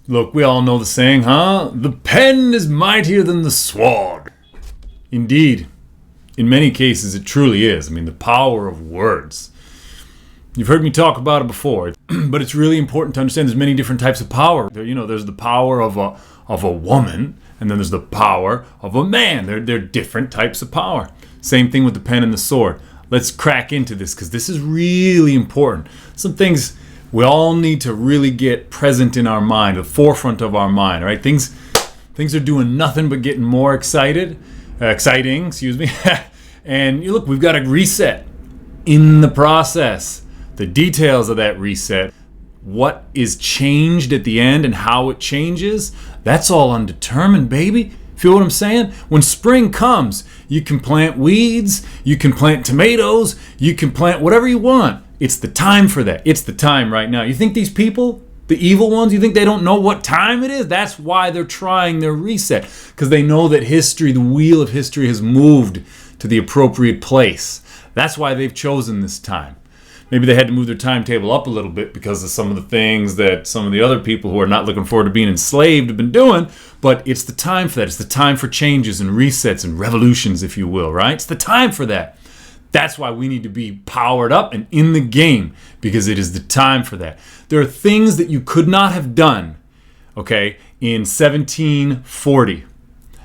Look, we all know the saying, huh? The pen is mightier than the sword. Indeed, in many cases it truly is. I mean, the power of words. You've heard me talk about it before, but it's really important to understand there's many different types of power. There's the power of a woman, and then there's the power of a man. They're different types of power. Same thing with the pen and the sword. Let's crack into this because this is really important. Some things we all need to really get present in our mind, the forefront of our mind, right? Things are doing nothing but getting more exciting, and look, we've got to reset in the process. The details of that reset, what is changed at the end and how it changes, that's all undetermined, baby. Feel what I'm saying? When spring comes, you can plant weeds, you can plant tomatoes, you can plant whatever you want. It's the time for that. It's the time right now. You think these people, the evil ones, you think they don't know what time it is? That's why they're trying their reset. Because they know that history, the wheel of history, has moved to the appropriate place. That's why they've chosen this time. Maybe they had to move their timetable up a little bit because of some of the things that some of the other people who are not looking forward to being enslaved have been doing. But it's the time for that. It's the time for changes and resets and revolutions, if you will, right? It's the time for that. That's why we need to be powered up and in the game, because it is the time for that. There are things that you could not have done, okay, in 1740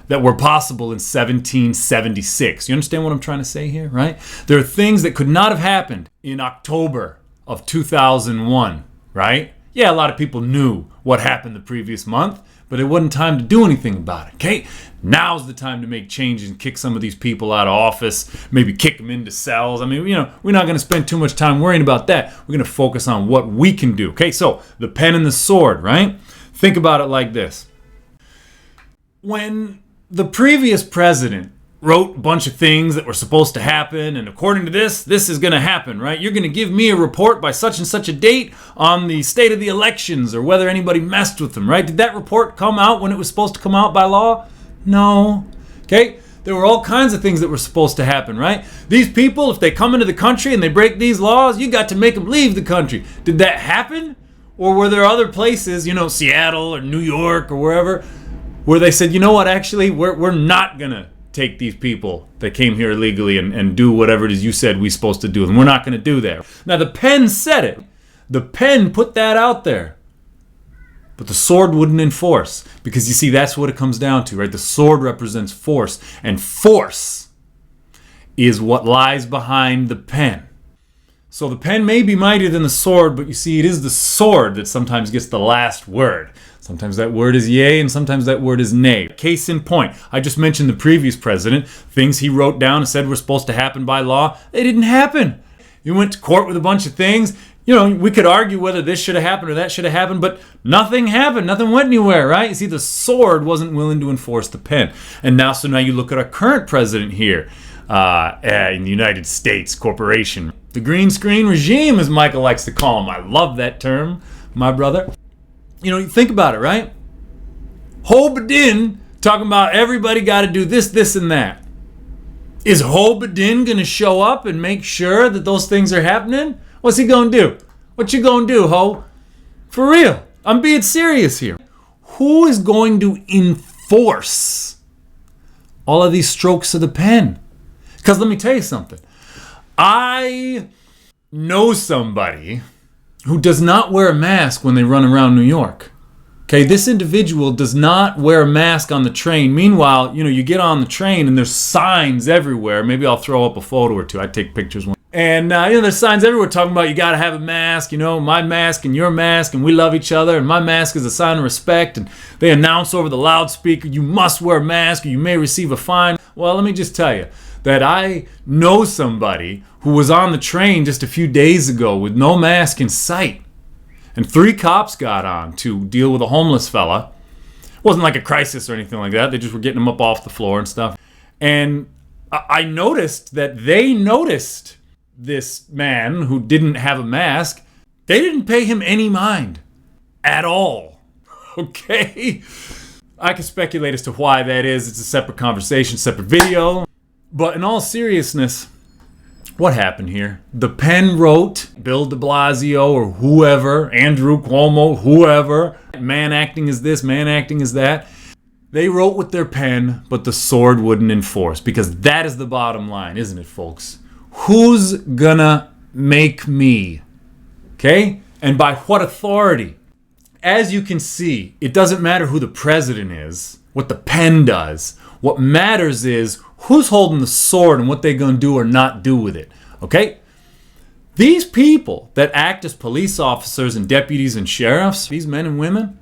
that were possible in 1776. You understand what I'm trying to say here, right? There are things that could not have happened in October of 2001, right? Yeah, a lot of people knew what happened the previous month, but it wasn't time to do anything about it, okay? Now's the time to make changes and kick some of these people out of office, maybe kick them into cells. I mean, we're not going to spend too much time worrying about that. We're going to focus on what we can do, okay? So, the pen and the sword, right? Think about it like this. When the previous president wrote a bunch of things that were supposed to happen, and according to this is going to happen, right? You're going to give me a report by such and such a date on the state of the elections or whether anybody messed with them, right? Did that report come out when it was supposed to come out by law? No. Okay? There were all kinds of things that were supposed to happen, right? These people, if they come into the country and they break these laws, you got to make them leave the country. Did that happen? Or were there other places, Seattle or New York or wherever, where they said, you know what, actually, we're not going to take these people that came here illegally and do whatever it is you said we're supposed to do, and we're not going to do that. Now, the pen said it. The pen put that out there. But the sword wouldn't enforce, because you see, that's what it comes down to, right? The sword represents force, and force is what lies behind the pen. So the pen may be mightier than the sword, but you see, it is the sword that sometimes gets the last word. Sometimes that word is yay, and sometimes that word is nay. Case in point, I just mentioned the previous president. Things he wrote down and said were supposed to happen by law, they didn't happen. He went to court with a bunch of things. We could argue whether this should have happened or that should have happened, but nothing happened. Nothing went anywhere, right? You see, the sword wasn't willing to enforce the pen. And now you look at our current president here in the United States Corporation. The green screen regime, as Michael likes to call him. I love that term, my brother. You think about it, right? Hobadin talking about everybody got to do this, and that. Is Hobadin going to show up and make sure that those things are happening? What's he going to do? What you going to do, Ho? For real. I'm being serious here. Who is going to enforce all of these strokes of the pen? Because let me tell you something. I know somebody who does not wear a mask when they run around New York. Okay, this individual does not wear a mask on the train. Meanwhile, you get on the train and there's signs everywhere. Maybe I'll throw up a photo or two. I take pictures. And, there's signs everywhere talking about you got to have a mask, my mask and your mask, and we love each other, and my mask is a sign of respect. And they announce over the loudspeaker, you must wear a mask or you may receive a fine. Well, let me just tell you that I know somebody who was on the train just a few days ago with no mask in sight. And 3 cops got on to deal with a homeless fella. It wasn't like a crisis or anything like that. They just were getting him up off the floor and stuff. And I noticed that they noticed this man who didn't have a mask. They didn't pay him any mind at all. Okay? I can speculate as to why that is. It's a separate conversation, separate video. But in all seriousness, What happened here? The pen wrote, Bill de Blasio or whoever, Andrew Cuomo, whoever, man acting is this, man acting is that. They wrote with their pen, but the sword wouldn't enforce, because that is the bottom line, isn't it, folks? Who's gonna make me? Okay? And by what authority? As you can see, it doesn't matter who the president is, what the pen does. What matters is who's holding the sword and what they're going to do or not do with it. Okay? These people that act as police officers and deputies and sheriffs, these men and women,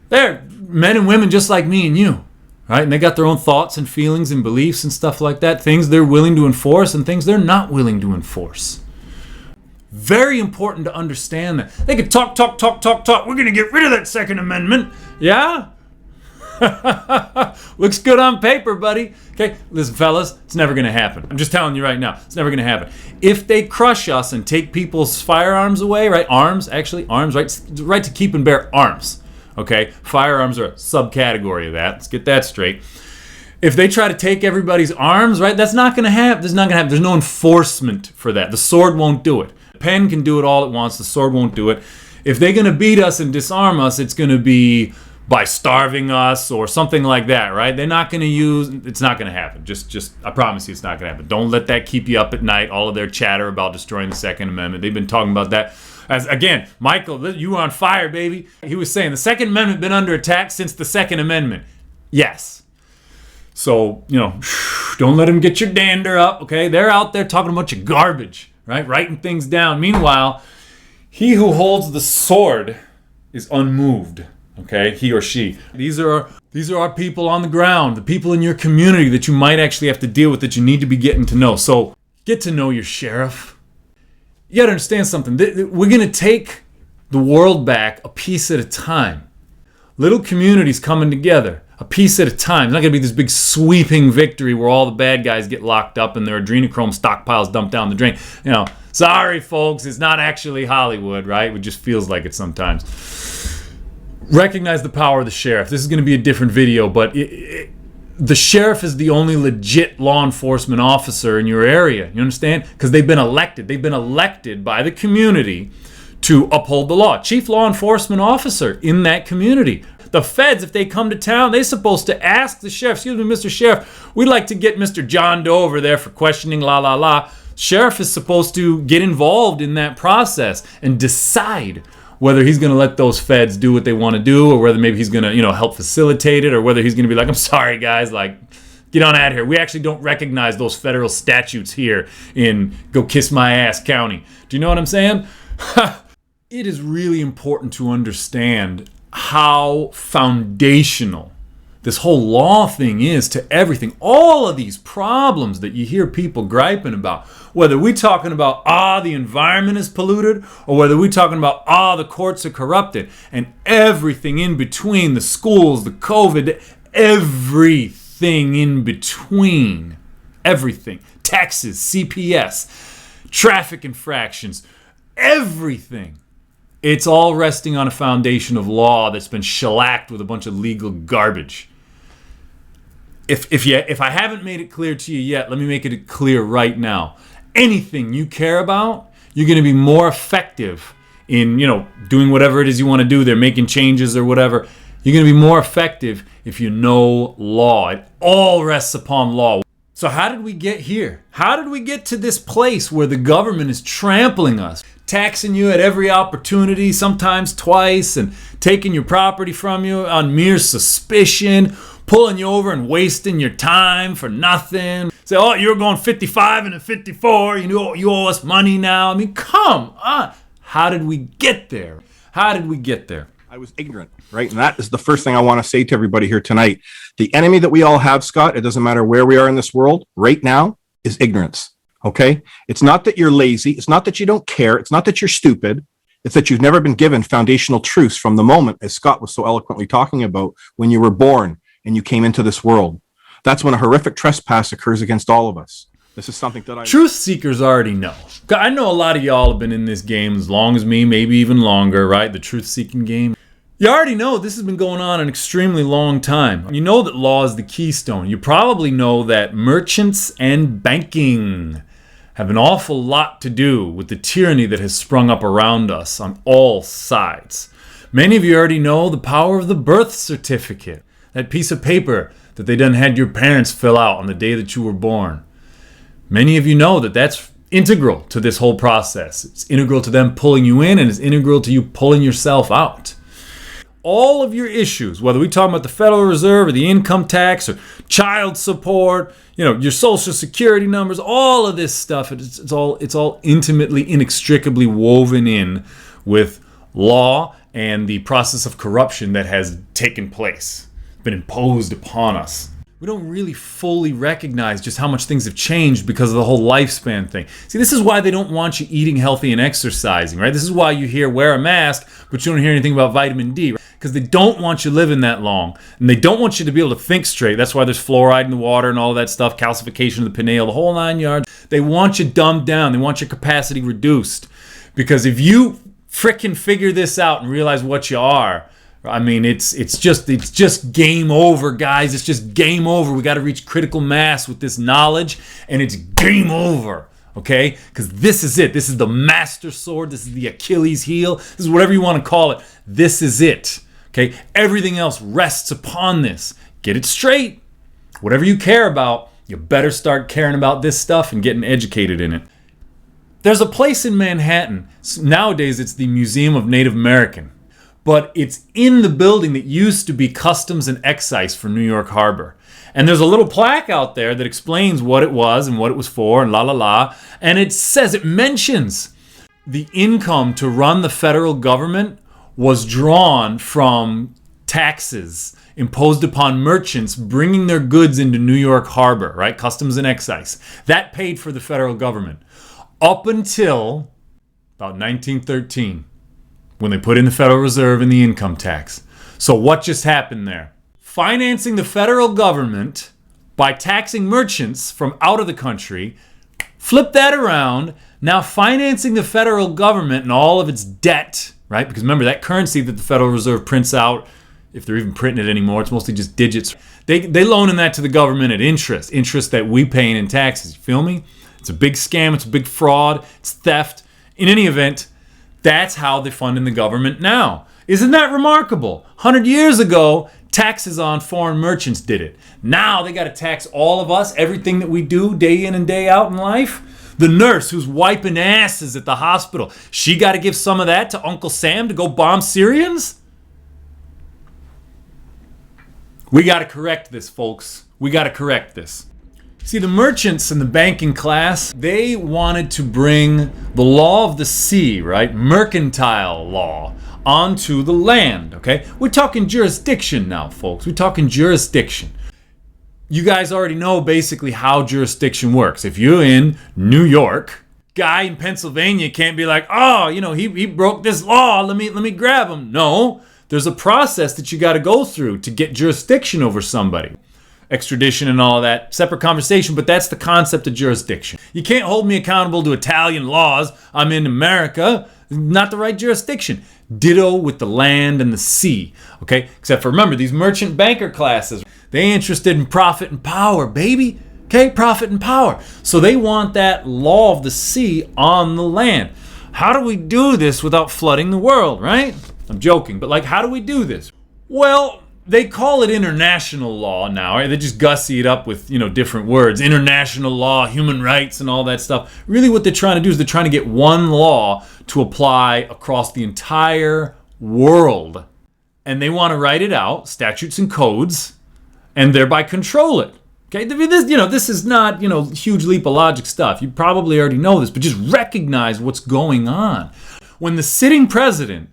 they're men and women just like me and you. Right? And they got their own thoughts and feelings and beliefs and stuff like that. Things they're willing to enforce and things they're not willing to enforce. Very important to understand that. They could talk. We're going to get rid of that Second Amendment. Yeah? Looks good on paper, buddy. Okay, listen, fellas, it's never going to happen. I'm just telling you right now, it's never going to happen. If they crush us and take people's firearms away, right? Arms, right to keep and bear arms. Okay, firearms are a subcategory of that. Let's get that straight. If they try to take everybody's arms, right, that's not going to happen. There's no enforcement for that. The sword won't do it. The pen can do it all it wants. The sword won't do it. If they're going to beat us and disarm us, it's going to be by starving us or something like that, right? They're not going to use, it's not going to happen. Just, I promise you it's not going to happen. Don't let that keep you up at night, all of their chatter about destroying the Second Amendment. They've been talking about that. As again, Michael, you were on fire, baby. He was saying the Second Amendment been under attack since the Second Amendment. Yes. So, don't let them get your dander up, okay? They're out there talking a bunch of garbage, right? Writing things down. Meanwhile, he who holds the sword is unmoved. Okay, he or she. These are our people on the ground, the people in your community that you might actually have to deal with, that you need to be getting to know. So get to know your sheriff. You got to understand something. We're going to take the world back a piece at a time. Little communities coming together, a piece at a time. It's not going to be this big sweeping victory where all the bad guys get locked up and their adrenochrome stockpiles dumped down the drain. Sorry, folks, it's not actually Hollywood, right? It just feels like it sometimes. Recognize the power of the sheriff. This is going to be a different video, but the sheriff is the only legit law enforcement officer in your area. You understand? Because they've been elected. They've been elected by the community to uphold the law. Chief law enforcement officer in that community. The feds, if they come to town, they're supposed to ask the sheriff, excuse me, Mr. Sheriff, we'd like to get Mr. John Doe over there for questioning, Sheriff is supposed to get involved in that process and decide whether he's going to let those feds do what they want to do, or whether maybe he's going to, help facilitate it, or whether he's going to be like, I'm sorry, guys, get on out of here. We actually don't recognize those federal statutes here in Go Kiss My Ass County. Do you know what I'm saying? It is really important to understand how foundational this whole law thing is to everything. All of these problems that you hear people griping about, whether we're talking about, the environment is polluted, or whether we're talking about, the courts are corrupted, and everything in between, the schools, the COVID, everything in between, everything, taxes, CPS, traffic infractions, everything. It's all resting on a foundation of law that's been shellacked with a bunch of legal garbage. If I haven't made it clear to you yet, let me make it clear right now. Anything you care about, you're going to be more effective in, doing whatever it is you want to do. They're making changes or whatever. You're going to be more effective if you know law. It all rests upon law. So how did we get here? How did we get to this place where the government is trampling us, taxing you at every opportunity, sometimes twice, and taking your property from you on mere suspicion, pulling you over and wasting your time for nothing? Say, you're going 55 and a 54, you owe us money now. I mean, come on. How did we get there? I was ignorant, right? And that is the first thing I want to say to everybody here tonight. The enemy that we all have, Scott, it doesn't matter where we are in this world right now, is ignorance, okay? It's not that you're lazy. It's not that you don't care. It's not that you're stupid. It's that you've never been given foundational truths from the moment, as Scott was so eloquently talking about, when you were born and you came into this world. That's when a horrific trespass occurs against all of us. This is something that Truth seekers already know. I know a lot of y'all have been in this game as long as me, maybe even longer, right? The truth-seeking game. You already know this has been going on an extremely long time. You know that law is the keystone. You probably know that merchants and banking have an awful lot to do with the tyranny that has sprung up around us on all sides. Many of you already know the power of the birth certificate, that piece of paper that they done had your parents fill out on the day that you were born. Many of you know that that's integral to this whole process. It's integral to them pulling you in, and it's integral to you pulling yourself out. All of your issues, whether we talk about the Federal Reserve or the income tax or child support, your social security numbers, all of this stuff, it's all intimately, inextricably woven in with law and the process of corruption that has taken place, been imposed upon us. We don't really fully recognize just how much things have changed because of the whole lifespan thing. See, this is why they don't want you eating healthy and exercising, right? This is why you hear wear a mask, but you don't hear anything about vitamin D, right? Because they don't want you living that long. And they don't want you to be able to think straight. That's why there's fluoride in the water and all of that stuff, calcification of the pineal, the whole 9 yards. They want you dumbed down. They want your capacity reduced. Because if you frickin' figure this out and realize what you are, I mean, it's just game over, guys. It's just game over. We got to reach critical mass with this knowledge, and it's game over, okay? Because this is it. This is the master sword. This is the Achilles heel. This is whatever you want to call it. This is it, okay? Everything else rests upon this. Get it straight. Whatever you care about, you better start caring about this stuff and getting educated in it. There's a place in Manhattan. Nowadays, it's the Museum of Native American. But it's in the building that used to be Customs and Excise for New York Harbor. And there's a little plaque out there that explains what it was and what it was for and la la la. And it mentions the income to run the federal government was drawn from taxes imposed upon merchants bringing their goods into New York Harbor, right? Customs and Excise. That paid for the federal government up until about 1913. When they put in the Federal Reserve and the income tax. So what just happened there? Financing the federal government by taxing merchants from out of the country, flip that around, now financing the federal government and all of its debt, right? Because remember, that currency that the Federal Reserve prints out, if they're even printing it anymore, it's mostly just digits. They loaning that to the government at interest that we paying in taxes, you feel me? It's a big scam, it's a big fraud, it's theft. In any event, that's how they're funding the government now. Isn't that remarkable? 100 years ago, taxes on foreign merchants did it. Now they got to tax all of us, everything that we do day in and day out in life. The nurse who's wiping asses at the hospital, she got to give some of that to Uncle Sam to go bomb Syrians? We got to correct this, folks. We got to correct this. See, the merchants and the banking class, they wanted to bring the law of the sea, right? Mercantile law onto the land, okay? We're talking jurisdiction now, folks. We're talking jurisdiction. You guys already know basically how jurisdiction works. If you're in New York, guy in Pennsylvania can't be like, oh, he broke this law. Let me grab him. No, there's a process that you got to go through to get jurisdiction over somebody. Extradition and all of that, separate conversation, but that's the concept of jurisdiction. You can't hold me accountable to Italian laws. I'm in America, not the right jurisdiction. Ditto with the land and the sea, okay? Except for, remember, these merchant banker classes, they interested in profit and power, baby, okay? Profit and power. So they want that law of the sea on the land. How do we do this without flooding the world, right? I'm joking, but how do we do this? Well, they call it international law now, right? They just gussy it up with, different words. International law, human rights, and all that stuff. Really what they're trying to do is they're trying to get one law to apply across the entire world. And they want to write it out, statutes and codes, and thereby control it. Okay? This is not, huge leap of logic stuff. You probably already know this, but just recognize what's going on. When the sitting president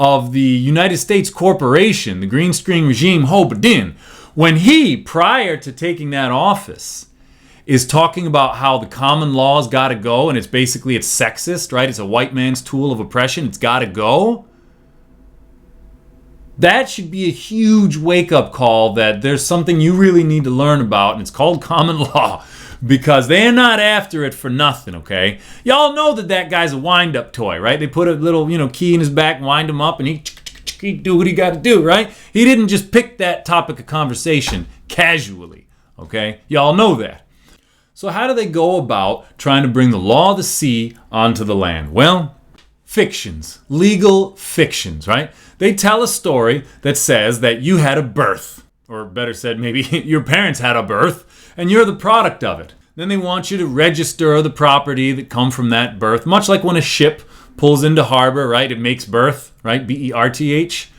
of the United States Corporation, the green screen regime, Joe Biden, when he, prior to taking that office, is talking about how the common law's got to go, and it's sexist, right? It's a white man's tool of oppression. It's got to go. That should be a huge wake-up call that there's something you really need to learn about, and it's called common law. Because they're not after it for nothing, okay? Y'all know that guy's a wind-up toy, right? They put a little, key in his back, wind him up, and he do what he got to do, right? He didn't just pick that topic of conversation casually, okay? Y'all know that. So how do they go about trying to bring the law of the sea onto the land? Well, fictions, legal fictions, right? They tell a story that says that you had a birth, or better said, maybe your parents had a birth, and you're the product of it. Then they want you to register the property that come from that birth, much like when a ship pulls into harbor, right? It makes berth, right? B-E-R-T-H.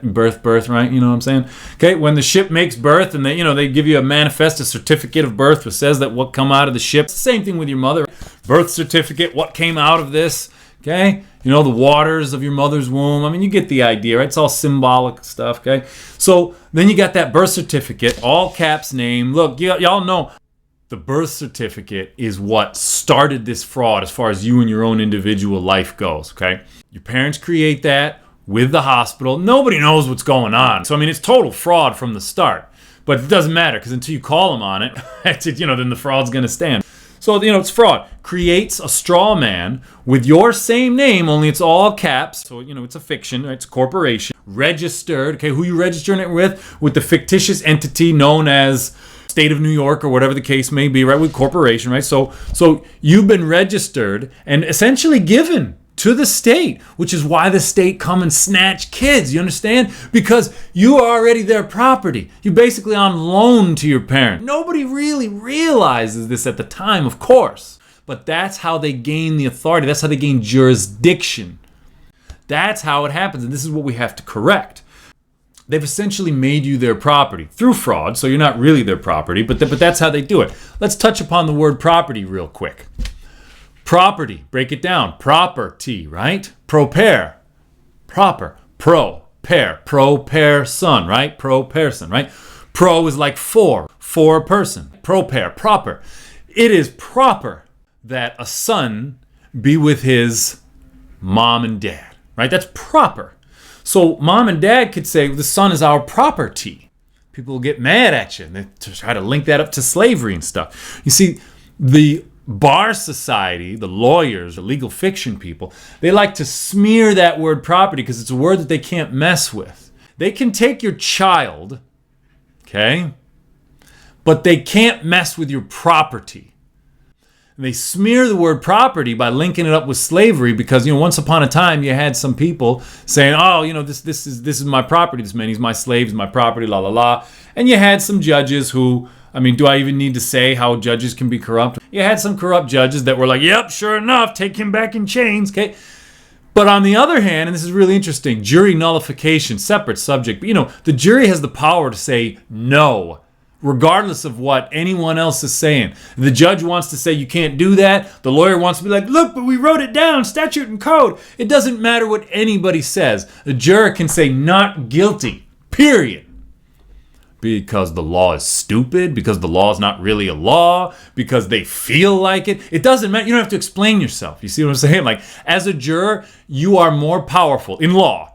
Birth, right? You know what I'm saying? Okay, when the ship makes berth and they give you a manifest, a certificate of birth that says that what come out of the ship. Same thing with your mother. Birth certificate, what came out of this, okay? The waters of your mother's womb. I mean, you get the idea, right? It's all symbolic stuff, okay? So then you got that birth certificate, all caps name. Look, y'all know the birth certificate is what started this fraud as far as you and your own individual life goes, okay? Your parents create that with the hospital. Nobody knows what's going on. So, I mean, it's total fraud from the start. But it doesn't matter because until you call them on it, then the fraud's going to stand. So, it's fraud. Creates a straw man with your same name, only it's all caps. So, it's a fiction. It's a corporation. Registered. Okay, who you registering it with? With the fictitious entity known as State of New York or whatever the case may be, right? With corporation, right? So you've been registered and essentially given to the state, which is why the state come and snatch kids, you understand? Because you are already their property. You're basically on loan to your parent. Nobody really realizes this at the time, of course, but that's how they gain the authority. That's how they gain jurisdiction. That's how it happens, and this is what we have to correct. They've essentially made you their property through fraud, so you're not really their property, but that's how they do it. Let's touch upon the word property real quick. Property, break it down. Property, right? Pro-pair, proper. Pro-pair, pro-pair son, right? Pro-person, right? Pro is like for a person. Pro-pair, proper. It is proper that a son be with his mom and dad, right? That's proper. So mom and dad could say, the son is our property. People will get mad at you and they try to link that up to slavery and stuff. You see, the bar society, the lawyers, the legal fiction people, they like to smear that word property because it's a word that they can't mess with. They can take your child, okay, but they can't mess with your property. And they smear the word property by linking it up with slavery because, once upon a time you had some people saying, oh, this is my property, this man, he's my slave, he's my property, la la la. And you had some judges who, do I even need to say how judges can be corrupt? You had some corrupt judges that were like, yep, sure enough, take him back in chains, okay? But on the other hand, and this is really interesting, jury nullification, separate subject. But, the jury has the power to say no, regardless of what anyone else is saying. The judge wants to say you can't do that. The lawyer wants to be like, look, but we wrote it down, statute and code. It doesn't matter what anybody says. A juror can say not guilty, period. Because the law is stupid, because the law is not really a law, because they feel like it. It doesn't matter. You don't have to explain yourself. You see what I'm saying? Like, as a juror, you are more powerful in law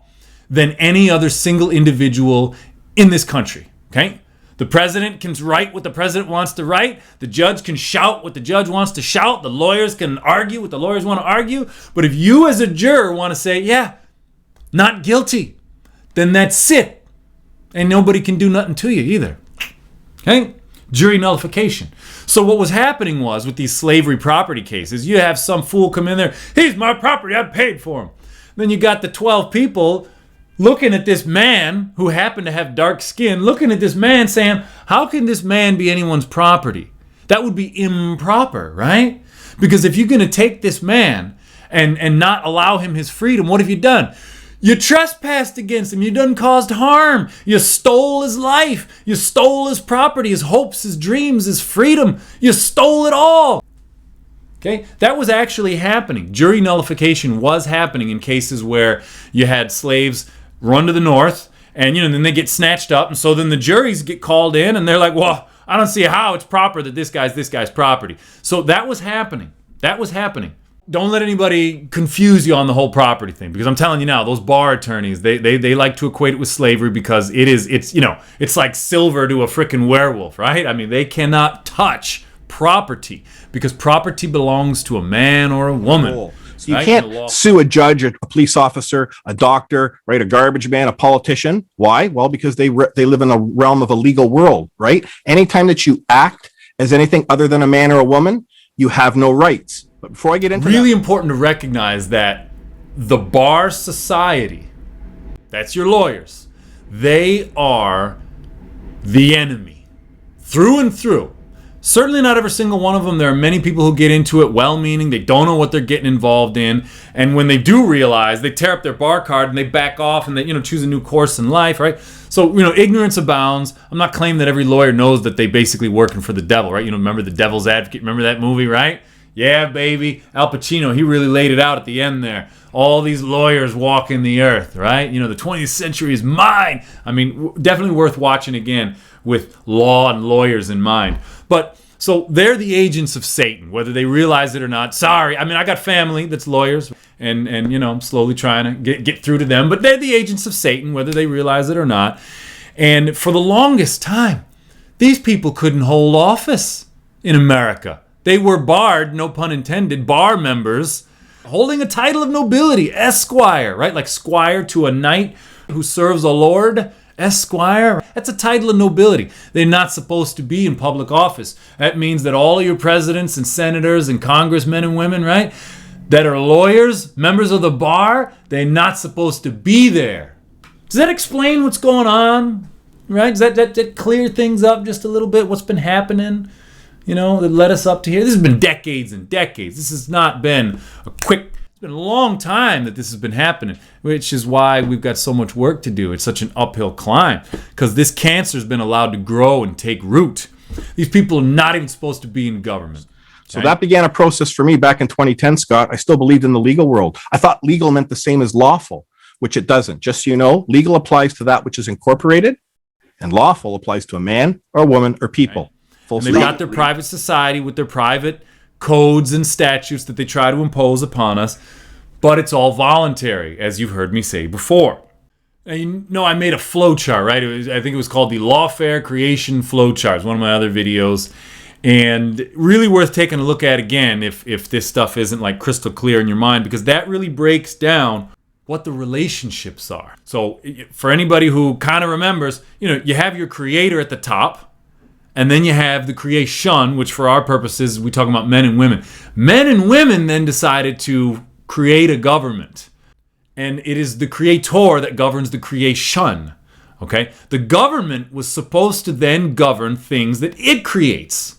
than any other single individual in this country, okay? The president can write what the president wants to write. The judge can shout what the judge wants to shout. The lawyers can argue what the lawyers want to argue. But if you as a juror want to say, yeah, not guilty, then that's it. And nobody can do nothing to you either. Okay? Jury nullification. So what was happening was with these slavery property cases, you have some fool come in there, he's my property, I paid for him. Then you got the 12 people looking at this man who happened to have dark skin, looking at this man saying, how can this man be anyone's property? That would be improper, right? Because if you're going to take this man and not allow him his freedom, what have you done? You trespassed against him. You done caused harm. You stole his life. You stole his property, his hopes, his dreams, his freedom. You stole it all. Okay, that was actually happening. Jury nullification was happening in cases where you had slaves run to the north and then they get snatched up, and so then the juries get called in and they're like, well, I don't see how it's proper that this guy's property. So that was happening. Don't let anybody confuse you on the whole property thing, because I'm telling you now, those bar attorneys, they like to equate it with slavery because it's like silver to a freaking werewolf, right? They cannot touch property because property belongs to a man or a woman. Cool. So you can't sue a judge, a police officer, a doctor, right? A garbage man, a politician. Why? Well, because they live in a realm of a legal world, right? Anytime that you act as anything other than a man or a woman, you have no rights. But before I get into really important to recognize that the bar society, that's your lawyers, they are the enemy through and through. Certainly not every single one of them. There are many people who get into it well-meaning. They don't know what they're getting involved in. And when they do realize, they tear up their bar card and they back off and they, choose a new course in life, right? So, ignorance abounds. I'm not claiming that every lawyer knows that they basically working for the devil, right? Remember The Devil's Advocate? Remember that movie, right? Yeah, baby. Al Pacino, he really laid it out at the end there. All these lawyers walking the earth, right? The 20th century is mine. I mean, definitely worth watching again with law and lawyers in mind. But so they're the agents of Satan, whether they realize it or not. Sorry, I mean, I got family that's lawyers, and I'm slowly trying to get through to them. But they're the agents of Satan, whether they realize it or not. And for the longest time, these people couldn't hold office in America. They were barred, no pun intended, bar members holding a title of nobility, esquire, right? Like squire to a knight who serves a lord. Esquire, that's a title of nobility. They're not supposed to be in public office. That means that all of your presidents and senators and congressmen and women, right, that are lawyers, members of the bar, they're not supposed to be there. Does that explain what's going on? Right? Does that clear things up just a little bit? What's been happening? That led us up to here. This has been decades and decades. This has not been it's been a long time that this has been happening, which is why we've got so much work to do. It's such an uphill climb because this cancer has been allowed to grow and take root. These people are not even supposed to be in government. So that began a process for me back in 2010, Scott. I still believed in the legal world. I thought legal meant the same as lawful, which it doesn't. Just so you know, legal applies to that which is incorporated, and lawful applies to a man or a woman or people. Right. And they've got their private society with their private codes and statutes that they try to impose upon us, but it's all voluntary, as you've heard me say before. And I made a flow chart, right? I think it was called the Lawfare Creation Flow Chart. It's one of my other videos, and really worth taking a look at again if this stuff isn't like crystal clear in your mind, because that really breaks down what the relationships are. So for anybody who kind of remembers, you have your creator at the top, and then you have the creation, which for our purposes, we talk about men and women. Men and women then decided to create a government. And it is the creator that governs the creation. Okay? The government was supposed to then govern things that it creates.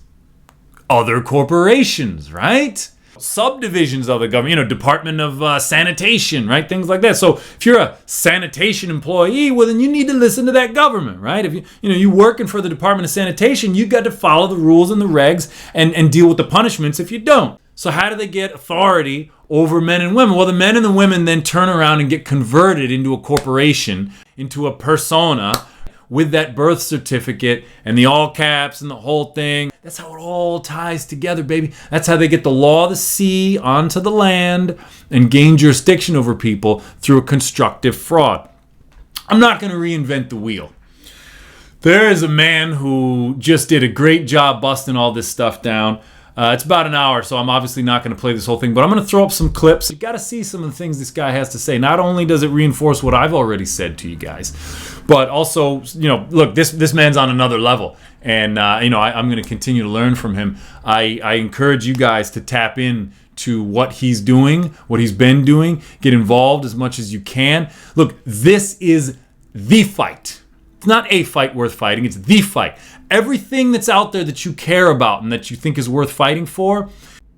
Other corporations, right? Subdivisions of the government, Department of Sanitation, right? Things like that. So if you're a sanitation employee, well, then you need to listen to that government, right? If you're working for the Department of Sanitation, you got to follow the rules and the regs and deal with the punishments if you don't. So how do they get authority over men and women? Well, the men and the women then turn around and get converted into a corporation, into a persona, with that birth certificate and the all caps and the whole thing. That's how it all ties together, baby. That's how they get the law of the sea onto the land and gain jurisdiction over people through a constructive fraud. I'm not going to reinvent the wheel. There is a man who just did a great job busting all this stuff down. It's about an hour, so I'm obviously not going to play this whole thing, but I'm going to throw up some clips. You got to see some of the things this guy has to say. Not only does it reinforce what I've already said to you guys, but also, look, this man's on another level, and I'm going to continue to learn from him. I encourage you guys to tap in to what he's doing, what he's been doing. Get involved as much as you can. Look, this is the fight. It's not a fight worth fighting. It's the fight. Everything that's out there that you care about and that you think is worth fighting for,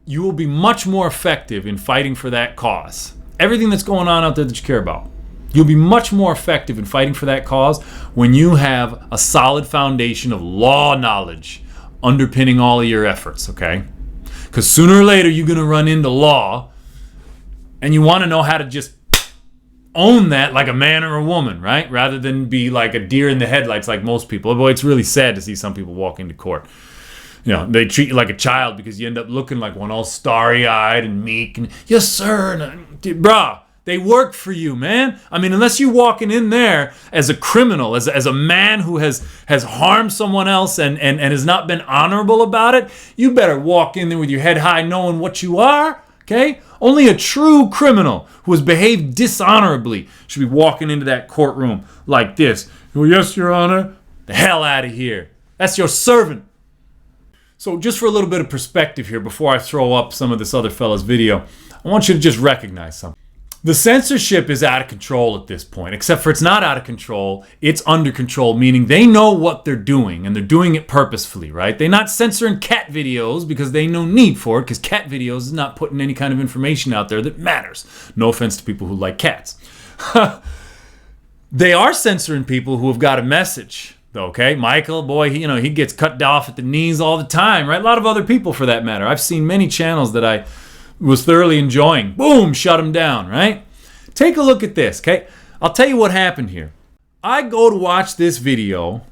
you will be much more effective in fighting for that cause. Everything that's going on out there that you care about, you'll be much more effective in fighting for that cause when you have a solid foundation of law knowledge underpinning all of your efforts, okay? Because sooner or later, you're going to run into law, and you want to know how to just own that like a man or a woman, right? Rather than be like a deer in the headlights like most people. Boy, it's really sad to see some people walk into court. They treat you like a child because you end up looking like one, all starry-eyed and meek. And, yes, sir. And, bruh, they work for you, man. I mean, unless you're walking in there as a criminal, as a man who has harmed someone else and has not been honorable about it, you better walk in there with your head high knowing what you are, okay? Only a true criminal who has behaved dishonorably should be walking into that courtroom like this. Oh, yes, Your Honor. The hell out of here. That's your servant. So just for a little bit of perspective here, before I throw up some of this other fella's video, I want you to just recognize something. The censorship is out of control at this point, except for it's not out of control, it's under control, meaning they know what they're doing, and they're doing it purposefully, right? They're not censoring cat videos because they no need for it, because cat videos is not putting any kind of information out there that matters. No offense to people who like cats. They are censoring people who have got a message. Okay, Michael, boy, he gets cut off at the knees all the time, right? A lot of other people, for that matter. I've seen many channels that I was thoroughly enjoying. Boom, shut them down, right? Take a look at this, okay? I'll tell you what happened here. I go to watch this video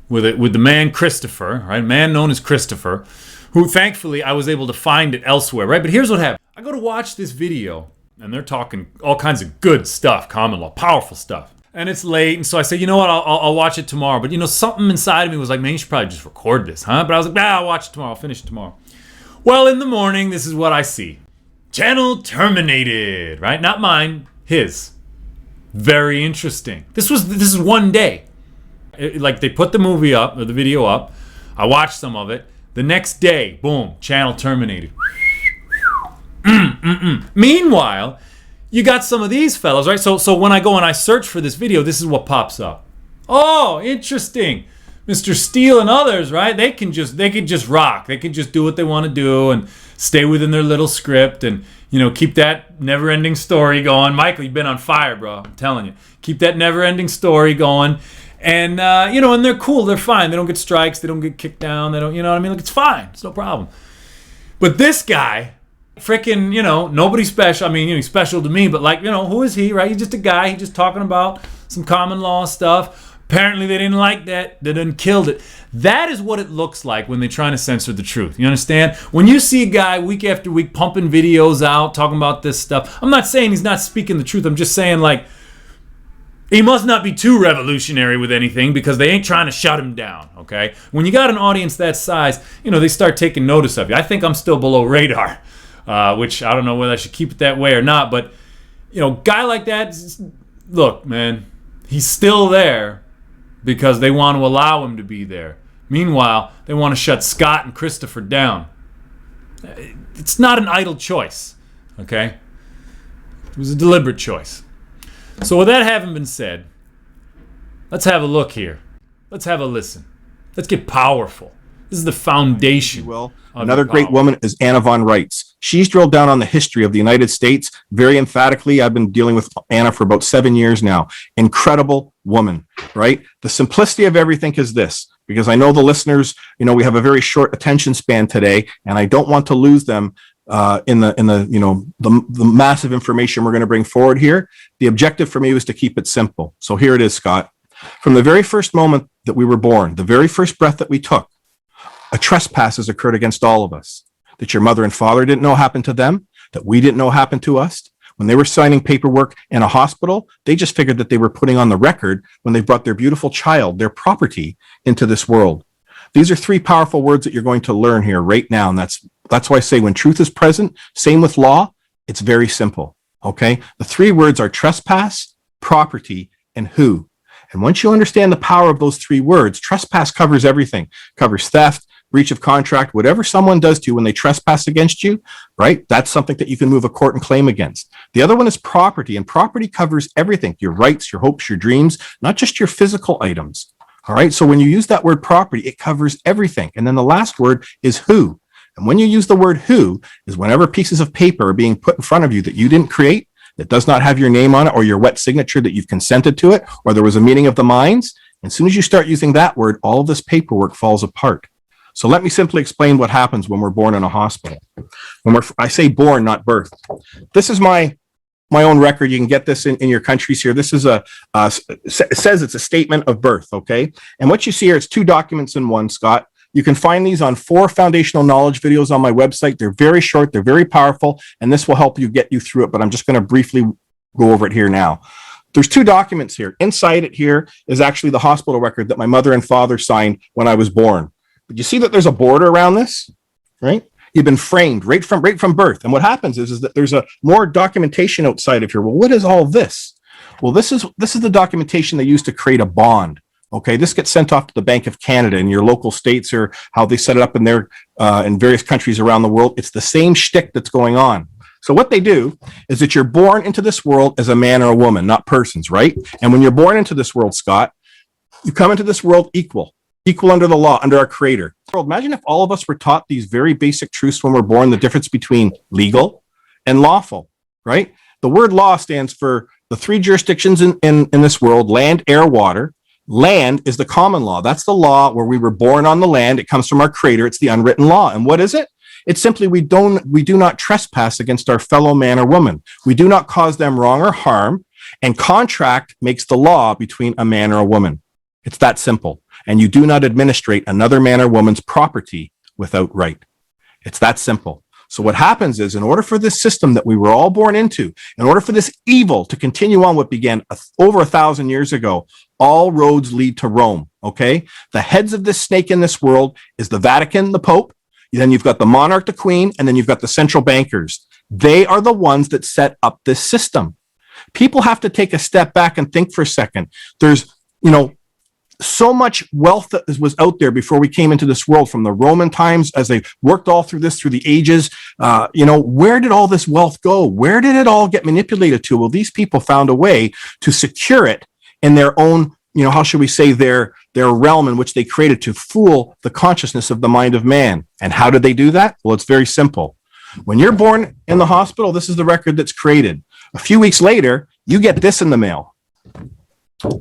with the man Christopher, right? A man known as Christopher, who thankfully I was able to find it elsewhere, right? But here's what happened. I go to watch this video, and they're talking all kinds of good stuff, common law, powerful stuff. And it's late, and so I say, you know what, I'll watch it tomorrow. But something inside of me was like, man, you should probably just record this, huh? But I was like, I'll watch it tomorrow, I'll finish it tomorrow. Well, in the morning, this is what I see. Channel terminated, right? Not mine, his. Very interesting. This is one day. Like, they put the movie up, or the video up. I watched some of it. The next day, boom, channel terminated. Meanwhile, you got some of these fellas, right? So when I go and I search for this video, this is what pops up. Oh, interesting. Mr. Steele and others, right? They can just rock. They can just do what they want to do and stay within their little script and, keep that never-ending story going. Michael, you've been on fire, bro. I'm telling you. Keep that never-ending story going. And, and they're cool. They're fine. They don't get strikes. They don't get kicked down. They don't, you know what I mean? Like, it's fine. It's no problem. But this guy, freaking, nobody special. I mean, he's special to me, but who is he, right? He's just a guy. He's just talking about some common law stuff. Apparently they didn't like that. They done killed it. That is what it looks like when they're trying to censor the truth. You understand? When you see a guy week after week pumping videos out, talking about this stuff, I'm not saying he's not speaking the truth. I'm just saying, he must not be too revolutionary with anything because they ain't trying to shut him down, okay? When you got an audience that size, they start taking notice of you. I think I'm still below radar. Which I don't know whether I should keep it that way or not, but guy like that, look, man, he's still there because they want to allow him to be there. Meanwhile, they want to shut Scott and Christopher down. It's not an idle choice, okay? It was a deliberate choice. So with that having been said, let's have a look here. Let's have a listen. Let's get powerful. This is the foundation. Well, another great woman is Anna von Reitz. She's drilled down on the history of the United States very emphatically. I've been dealing with Anna for about 7 years now. Incredible woman, right? The simplicity of everything is this, because I know the listeners, we have a very short attention span today, and I don't want to lose them in the massive information we're going to bring forward here. The objective for me was to keep it simple. So here it is, Scott. From the very first moment that we were born, the very first breath that we took, a trespass has occurred against all of us. That your mother and father didn't know happened to them, that we didn't know happened to us. When they were signing paperwork in a hospital, they just figured that they were putting on the record when they brought their beautiful child, their property, into this world. These are three powerful words that you're going to learn here right now. And that's why I say when truth is present, same with law, it's very simple. Okay? The three words are trespass, property, and who. And once you understand the power of those three words, trespass covers everything, covers theft, breach of contract, whatever someone does to you when they trespass against you, right? That's something that you can move a court and claim against. The other one is property, and property covers everything, your rights, your hopes, your dreams, not just your physical items. All right. So when you use that word property, it covers everything. And then the last word is who. And when you use the word who is whenever pieces of paper are being put in front of you that you didn't create, that does not have your name on it or your wet signature that you've consented to it, or there was a meeting of the minds. As soon as you start using that word, all of this paperwork falls apart. So let me simply explain what happens when we're born in a hospital. I say born, not birth. This is my own record. You can get this in your countries here. This is it says it's a statement of birth, okay? And what you see here, it's two documents in one, Scott. You can find these on 4 foundational knowledge videos on my website. They're very short, they're very powerful, and this will help you get you through it, but I'm just going to briefly go over it here now. There's 2 documents here. Inside it here is actually the hospital record that my mother and father signed when I was born. But you see that there's a border around this, right? You've been framed right from birth. And what happens is that there's a more documentation outside of here. Well, what is all this? Well, this is the documentation they use to create a bond. Okay, this gets sent off to the Bank of Canada in your local states, or how they set it up in their in various countries around the world. It's the same shtick that's going on. So what they do is that you're born into this world as a man or a woman, not persons, right? And when you're born into this world, Scott, you come into this world equal under the law, under our creator. Imagine if all of us were taught these very basic truths when we're born, the difference between legal and lawful, right? The word law stands for the three jurisdictions in this world: land, air, water. Land is the common law. That's the law where we were born on the land. It comes from our creator. It's the unwritten law. And what is it? It's simply we do not trespass against our fellow man or woman. We do not cause them wrong or harm. And contract makes the law between a man or a woman. It's that simple. And you do not administrate another man or woman's property without right. It's that simple. So what happens is, in order for this system that we were all born into, in order for this evil to continue on what began over 1,000 years ago, all roads lead to Rome, okay? The heads of this snake in this world is the Vatican, the Pope, then you've got the monarch, the queen, and then you've got the central bankers. They are the ones that set up this system. People have to take a step back and think for a second. There's, so much wealth that was out there before we came into this world, from the Roman times, as they worked all through this, through the ages. Where did all this wealth go? Where did it all get manipulated to? Well, these people found a way to secure it in their own, how should we say, their realm in which they created to fool the consciousness of the mind of man. And how did they do that? Well, it's very simple. When you're born in the hospital, this is the record that's created. A few weeks later, you get this in the mail.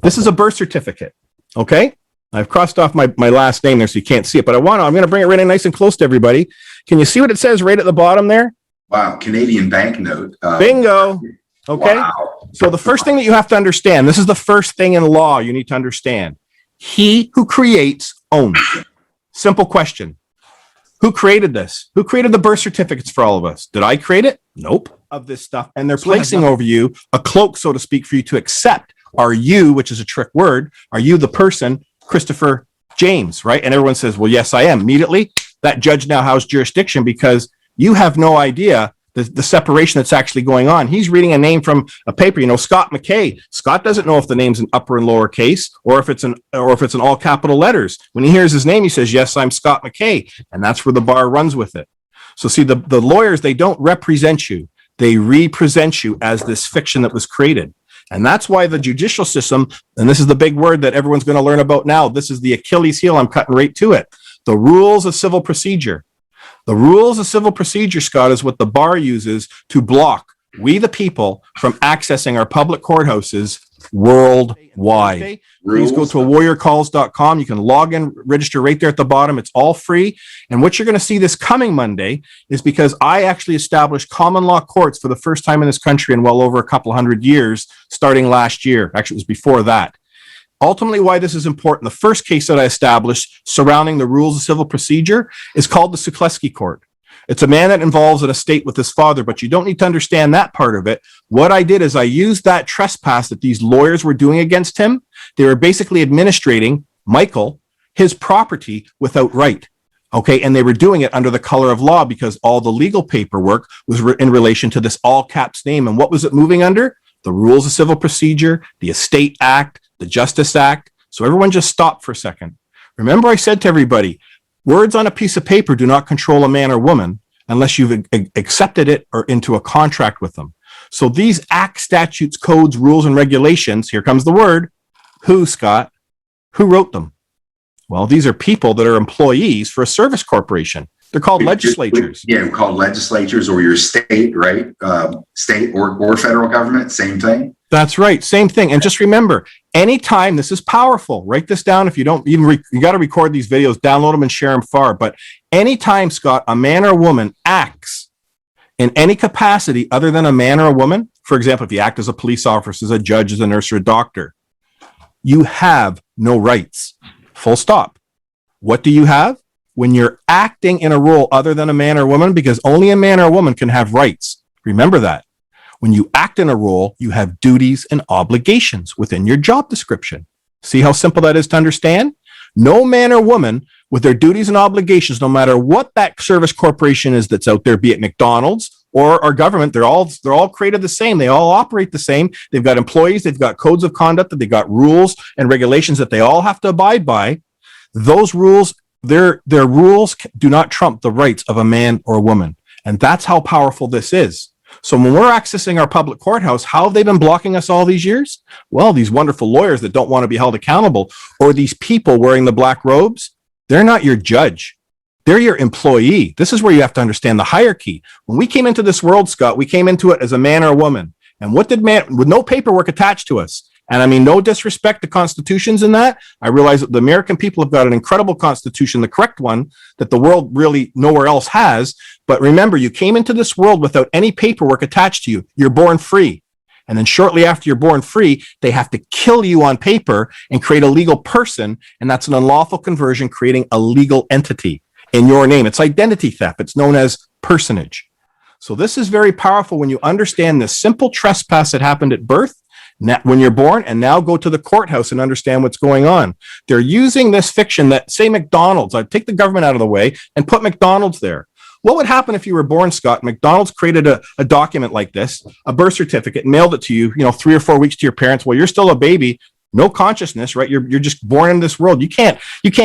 This is a birth certificate. Okay, I've crossed off my last name there so you can't see it, but I'm going to bring it really nice and close to everybody. Can you see what it says right at the bottom there? Wow, Canadian banknote. Bingo. Okay, wow. So the first thing that you have to understand, this is the first thing in law you need to understand. He who creates owns. Simple question. Who created this? Who created the birth certificates for all of us? Did I create it? Nope. Of this stuff. And they're placing over you a cloak, so to speak, for you to accept. Are you, which is a trick word, are you the person, Christopher James, right? And everyone says, well, yes, I am. Immediately, that judge now has jurisdiction, because you have no idea the separation that's actually going on. He's reading a name from a paper, Scott McKay. Scott doesn't know if the name's in upper and lower case, or if it's in all capital letters. When he hears his name, he says, yes, I'm Scott McKay. And that's where the bar runs with it. So see, the lawyers, they don't represent you. They represent you as this fiction that was created. And that's why the judicial system, and this is the big word that everyone's going to learn about now, this is the Achilles heel, I'm cutting right to it. The rules of civil procedure. The rules of civil procedure, Scott, is what the bar uses to block we the people from accessing our public courthouses worldwide. Please go to warriorcalls.com. You can log in, register right there at the bottom. It's all free. And what you're going to see this coming Monday is, because I actually established common law courts for the first time in this country in well over a couple hundred years, starting last year. Actually, it was before that. Ultimately, why this is important, the first case that I established surrounding the rules of civil procedure is called the Sukleski Court. It's a man that involves an estate with his father, but you don't need to understand that part of it. What I did is I used that trespass that these lawyers were doing against him. They were basically administrating Michael, his property, without right. Okay, and they were doing it under the color of law, because all the legal paperwork was in relation to this all caps name. And what was it moving under? The rules of civil procedure, the Estate Act, the Justice Act. So everyone just stop for a second. Remember, I said to everybody, words on a piece of paper do not control a man or woman unless you've accepted it or into a contract with them. So these acts, statutes, codes, rules, and regulations, here comes the word, who, Scott? Who wrote them? Well, these are people that are employees for a service corporation. They're called legislatures. Yeah, called legislatures, or your state, right? State or federal government, same thing. That's right, same thing. And just remember, anytime, this is powerful. Write this down. If you don't even, you got to record these videos, download them, and share them far. But anytime, Scott, a man or a woman acts in any capacity other than a man or a woman, for example, if you act as a police officer, as a judge, as a nurse, or a doctor, you have no rights. Full stop. What do you have? When you're acting in a role other than a man or woman, because only a man or a woman can have rights. Remember that. When you act in a role, you have duties and obligations within your job description. See how simple that is to understand? No man or woman with their duties and obligations, no matter what that service corporation is that's out there, be it McDonald's or our government, they're all created the same. They all operate the same. They've got employees, they've got codes of conduct, that they've got rules and regulations that they all have to abide by. Those rules, their rules do not trump the rights of a man or a woman. And that's how powerful this is. So when we're accessing our public courthouse, how have they been blocking us all these years? Well, these wonderful lawyers that don't want to be held accountable, or these people wearing the black robes, they're not your judge. They're your employee. This is where you have to understand the hierarchy. When we came into this world, Scott, we came into it as a man or a woman. And what did man, with no paperwork attached to us? And I mean, no disrespect to constitutions in that. I realize that the American people have got an incredible constitution, the correct one, that the world really nowhere else has. But remember, you came into this world without any paperwork attached to you. You're born free. And then shortly after you're born free, they have to kill you on paper and create a legal person. And that's an unlawful conversion, creating a legal entity in your name. It's identity theft. It's known as personage. So this is very powerful when you understand this simple trespass that happened at birth, when you're born, and now go to the courthouse and understand what's going on. They're using this fiction that, say, McDonald's, I'd take the government out of the way and put McDonald's there. What would happen if you were born, Scott? McDonald's created a document like this, a birth certificate, mailed it to you, 3 or 4 weeks to your parents. Well, you're still a baby, no consciousness, right? You're just born in this world. You can't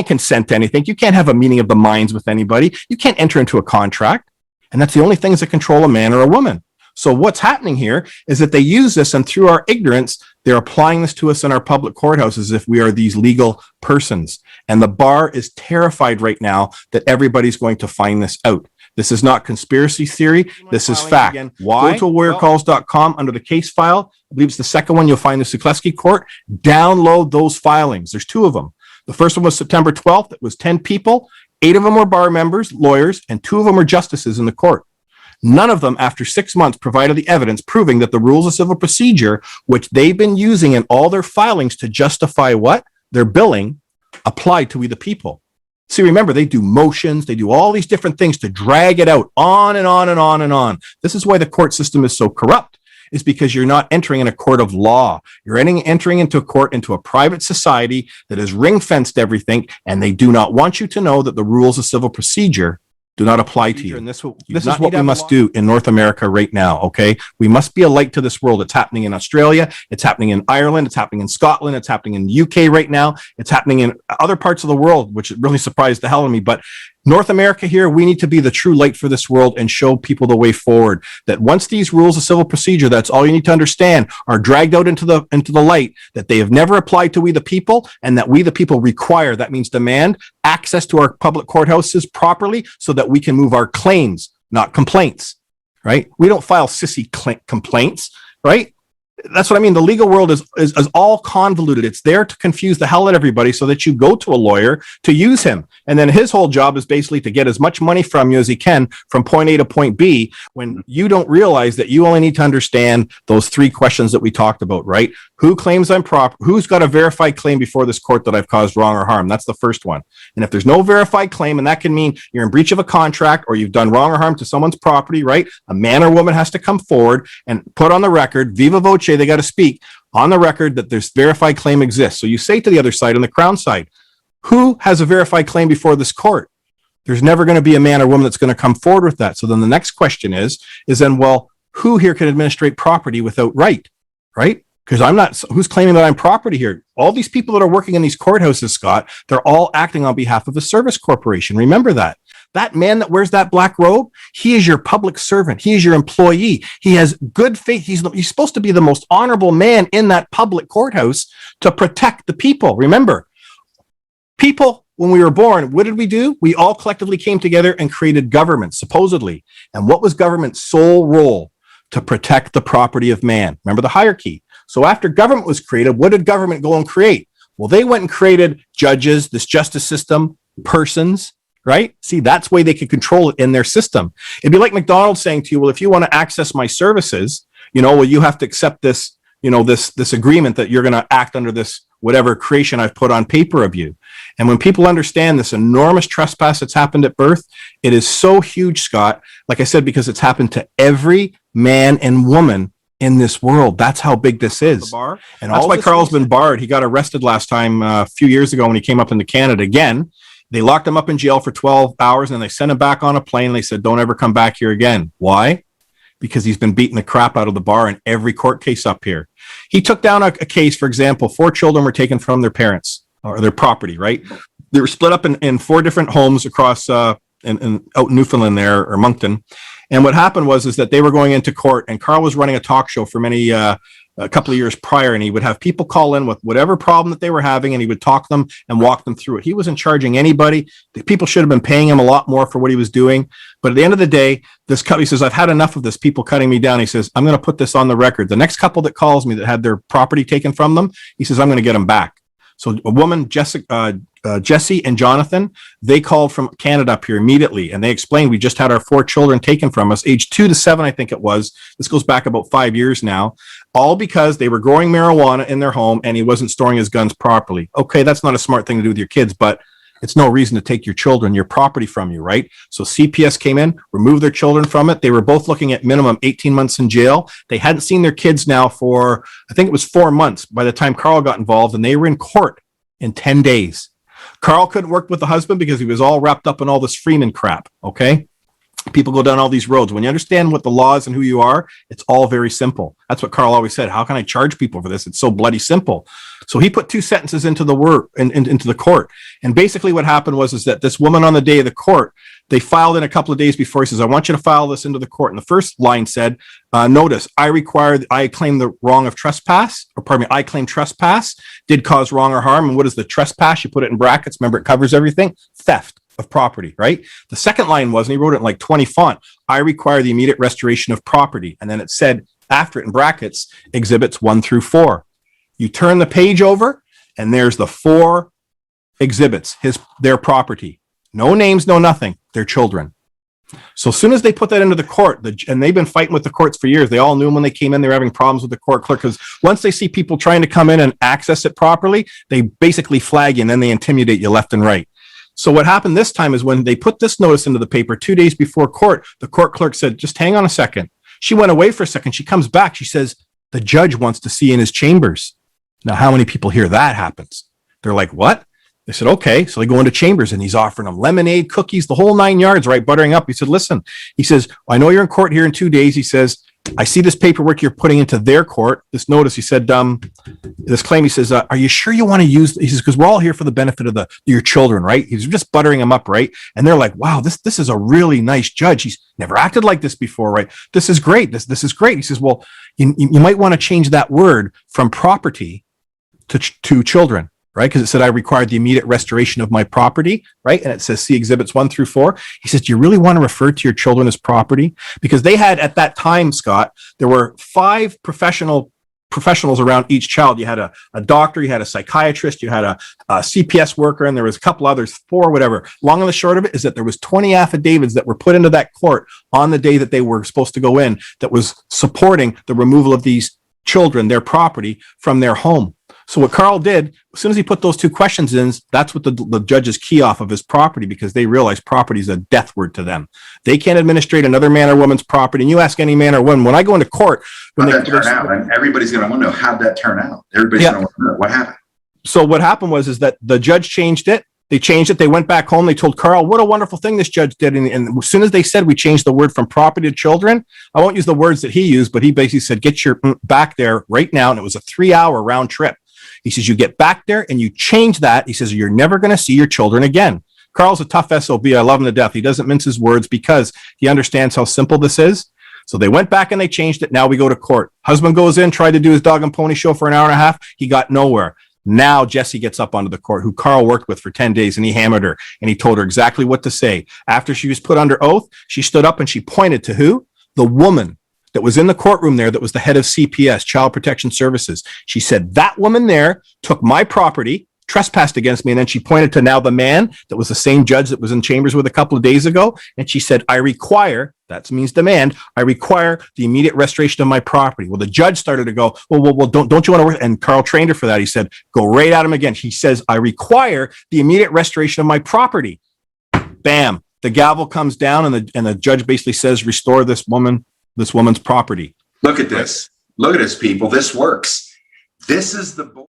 consent to anything. You can't have a meeting of the minds with anybody. You can't enter into a contract. And that's the only things that control a man or a woman. So what's happening here is that they use this, and through our ignorance, they're applying this to us in our public courthouses as if we are these legal persons. And the bar is terrified right now that everybody's going to find this out. This is not conspiracy theory. This is fact. Again, why? Go to lawyercalls.com under the case file. I believe it's the second one. You'll find the Sukleski court. Download those filings. There's 2 of them. The first one was September 12th. It was 10 people. 8 of them were bar members, lawyers, and 2 of them were justices in the court. None of them, after 6 months, provided the evidence proving that the rules of civil procedure, which they've been using in all their filings to justify what? Their billing, applied to we the people. See, remember, they do motions, they do all these different things to drag it out on and on and on and on. This is why the court system is so corrupt, is because you're not entering in a court of law. You're entering into a court, into a private society that has ring-fenced everything, and they do not want you to know that the rules of civil procedure do not apply to you. And this is what we must do in North America right now, okay? We must be a light to this world. It's happening in Australia. It's happening in Ireland. It's happening in Scotland. It's happening in the UK right now. It's happening in other parts of the world, which really surprised the hell out of me. But North America here, we need to be the true light for this world and show people the way forward. That once these rules of civil procedure, that's all you need to understand, are dragged out into the light, that they have never applied to we the people, and that we the people require, that means demand, access to our public courthouses properly so that we can move our claims, not complaints, right? We don't file sissy complaints, right? That's what I mean. The legal world is all convoluted. It's there to confuse the hell out of everybody so that you go to a lawyer to use him. And then his whole job is basically to get as much money from you as he can from point A to point B, when you don't realize that you only need to understand those 3 questions that we talked about, right? Who claims I'm proper? Who's got a verified claim before this court that I've caused wrong or harm? That's the first one. And if there's no verified claim, and that can mean you're in breach of a contract or you've done wrong or harm to someone's property, right? A man or woman has to come forward and put on the record, viva voce, they got to speak on the record that this verified claim exists. So you say to the other side, on the Crown side, who has a verified claim before this court? There's never going to be a man or woman that's going to come forward with that. So then the next question is then, well, who here can administrate property without right? Because I'm not, who's claiming that I'm property here? All these people that are working in these courthouses, Scott, they're all acting on behalf of a service corporation. Remember that. That man that wears that black robe, he is your public servant. He is your employee. He has good faith. He's supposed to be the most honorable man in that public courthouse to protect the people. Remember, people, when we were born, what did we do? We all collectively came together and created government, supposedly. And what was government's sole role? To protect the property of man. Remember the hierarchy. So after government was created, what did government go and create? Well, they went and created judges, this justice system, persons, right? See, that's why they could control it in their system. It'd be like McDonald's saying to you, well, if you want to access my services, well, you have to accept this, this agreement that you're going to act under this, whatever creation I've put on paper of you. And when people understand this enormous trespass that's happened at birth, it is so huge, Scott, like I said, because it's happened to every man and woman in this world. That's how big this is. And that's why Carl's been barred. He got arrested last time a few years ago when he came up into Canada again. They locked him up in jail for 12 hours and they sent him back on a plane. And they said, don't ever come back here again. Why? because he's been beating the crap out of the bar in every court case up here. He took down a case, for example, 4 children were taken from their parents or their property, right? They were split up in 4 different homes across out in Newfoundland there, or Moncton. And what happened is that they were going into court, and Carl was running a talk show for a couple of years prior, and he would have people call in with whatever problem that they were having, and he would talk them and walk them through it. He wasn't charging anybody. The people should have been paying him a lot more for what he was doing. But at the end of the day, this company says, I've had enough of this, people cutting me down. He says, I'm going to put this on the record. The next couple that calls me that had their property taken from them, he says, I'm going to get them back. So a woman, Jesse and Jonathan, they called from Canada up here immediately, and they explained, we just had our 4 children taken from us, age 2 to 7, I think it was. This goes back about 5 years now, all because they were growing marijuana in their home and he wasn't storing his guns properly. Okay, that's not a smart thing to do with your kids, but it's no reason to take your children, your property from you, right? So CPS came in, removed their children from it. They were both looking at minimum 18 months in jail. They hadn't seen their kids now for, I think it was 4 months by the time Carl got involved, and they were in court in 10 days. Carl couldn't work with the husband because he was all wrapped up in all this Freeman crap, okay? People go down all these roads. When you understand what the law is and who you are, it's all very simple. That's what Carl always said. How can I charge people for this? It's so bloody simple. So he put 2 sentences into the court. And basically what happened was that this woman on the day of the court, they filed in a couple of days before. He says, I want you to file this into the court. And the first line said, notice, I claim the wrong of trespass, I claim trespass did cause wrong or harm. And what is the trespass? You put it in brackets. Remember, it covers everything. Theft of property, right? The second line was, and he wrote it in like 20 font, I require the immediate restoration of property. And then it said after it in brackets, exhibits 1 through 4. You turn the page over and there's the 4 exhibits, their property. No names, no nothing. Their children. So as soon as they put that into the court, and they've been fighting with the courts for years, they all knew when they came in, they were having problems with the court clerk, because once they see people trying to come in and access it properly, they basically flag you and then they intimidate you left and right. So what happened this time is when they put this notice into the paper 2 days before court, the court clerk said, just hang on a second. She went away for a second. She comes back. She says, the judge wants to see you in his chambers. Now, how many people hear that happens? They're like, what? They said, okay. So they go into chambers and he's offering them lemonade, cookies, the whole 9 yards, right? Buttering up. He said, listen, he says, I know you're in court here in 2 days. He says, I see this paperwork you're putting into their court, this notice. He said, this claim, he says, are you sure you want to use, he says, because we're all here for the benefit of your children, right? He's just buttering them up, right? And they're like, wow, this is a really nice judge. He's never acted like this before, right? This is great. This is great. He says, well, you might want to change that word from property to children, right? Because it said I required the immediate restoration of my property, right? And it says see exhibits 1 through 4. He says, do you really want to refer to your children as property? Because they had at that time, Scott, there were 5 professionals around each child. You had a doctor, you had a psychiatrist, you had a CPS worker, and there was a couple others, 4, whatever. Long and the short of it is that there was 20 affidavits that were put into that court on the day that they were supposed to go in that was supporting the removal of these children, their property, from their home. So what Carl did, as soon as he put those 2 questions in, that's what the judges key off of his property, because they realize property is a death word to them. They can't administrate another man or woman's property. And you ask any man or woman, when I go into court, how'd that turn out? And everybody's going to want to know how'd that turn out. Everybody's going to want to know what happened. So what happened is that the judge changed it. They changed it. They went back home. They told Carl, what a wonderful thing this judge did. And as soon as they said we changed the word from property to children, I won't use the words that he used, but he basically said, get your back there right now. And it was a 3-hour round trip. He says, you get back there and you change that. He says, you're never going to see your children again. Carl's a tough SOB. I love him to death. He doesn't mince his words because he understands how simple this is. So they went back and they changed it. Now we go to court. Husband goes in, tried to do his dog and pony show for an hour and a half. He got nowhere. Now Jesse gets up onto the court, who Carl worked with for 10 days, and he hammered her and he told her exactly what to say. After she was put under oath, she stood up and she pointed to who? The woman that was in the courtroom there that was the head of CPS, Child Protection Services. She said, that woman there took my property, trespassed against me, and then she pointed to now the man that was the same judge that was in chambers with a couple of days ago, and she said, I require, that means demand, I require the immediate restoration of my property. Well, the judge started to go, well, don't you want to work? And Carl trained her for that. He said, go right at him again. He says, I require the immediate restoration of my property. Bam. The gavel comes down and the judge basically says, restore this woman's property. Look at this. Look at this, people. This works. This is the